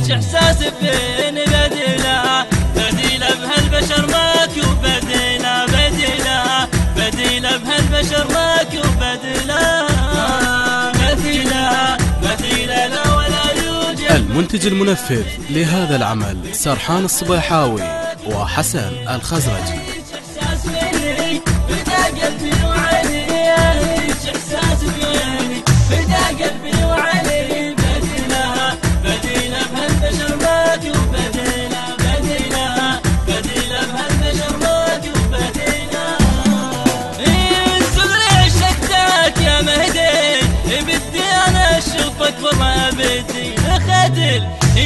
هيج احساس فيني بديله بديله بهالبشر ماكو بديله بديله بديله بهالبشر ماكو بديله مثيله مثيله لا ولا يوجد. المنتج المنفذ لهذا العمل سرحان الصبيحاوي وحسن الخزرجي. بدا قلبي وعلي هيج احساس فيني بدا قلبي وعلي بديله بديله بهالبشر ماكو بديله بديله بديله بهالبشر ماكو بديله. صغري عشقتك يا مهدي بدي انا اشوفك والله بدي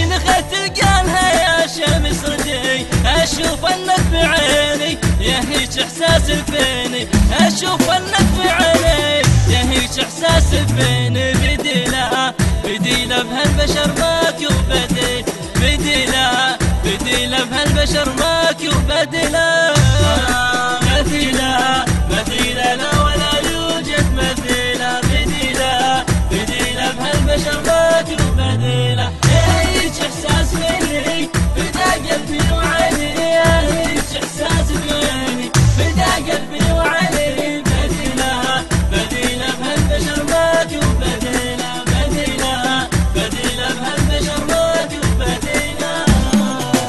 نخت القانها يا شمس ردي اشوف انك بعيني يا هيج احساس فيني اشوف انك بعيني يا هيج احساس فيني بديله بديله بهالبشر ماكو بديل بديله بديله بهالبشر ماكو بديله مثيله مثيله لا ولا يوجد مثيله بديله بديله بهالبشر ماكو بديله. هيج احساس فيني بدا قلبي وعلي هيج احساس فيني بدا قلبي وعلي بديله بديله بهالبشر ماكو بديله بديله بديله بهالبشر ماكو بديله.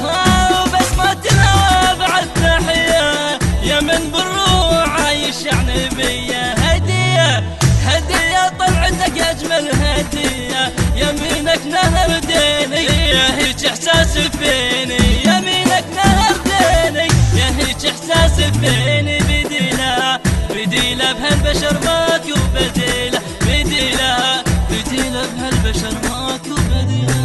وبسمة الهوى بعد تحيه يا من بالروح عايش يعني بيا هديه هديه طلعتك اجمل هديه يمينك نهر ديني يا هيج احساس فيني يمينك نهر ديني يا هيج احساس فيني بديله بديله بهالبشر ماكو بديله بديله بديله بهالبشر ماكو بديله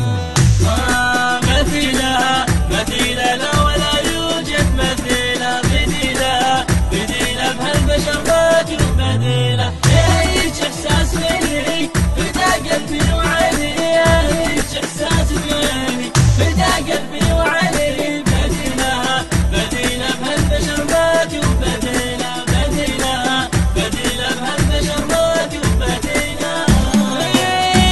مثيله مثيله لا ولا يوجد مثيله بديله بديله بهالبشر ماكو بديله. هيج احساس فيني بدا قلبي وعلي هيج احساس فيني بدا قلبي وعلي بديله بديله بهالبشر ماكو بديله بديله بديله بهالبشر ماكو بديله.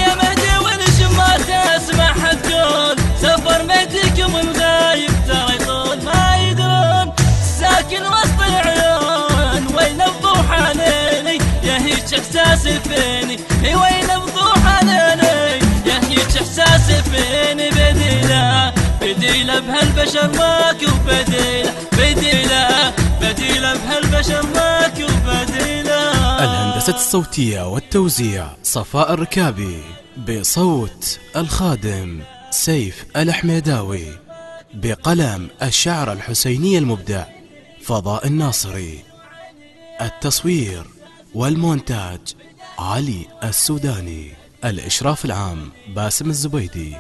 يا مهدي وليش ما تسمع تقول سفر مهديكم الغايب ترى يطول ما يدرون ساكن وسط العيون وين الضوح عليني يا هيج احساس فيني وين الضوح عليني يا هيج احساس فيني بديله بديله بهالبشر ماكو بديله بديله بديله بهالبشر ماكو بديله. الهندسة الصوتية والتوزيع صفاء الركابي بصوت الخادم سيف الحميداوي بقلم الشعر الحسيني المبدع فضاء الناصري. التصوير والمونتاج علي السوداني. الإشراف العام باسم الزبيدي.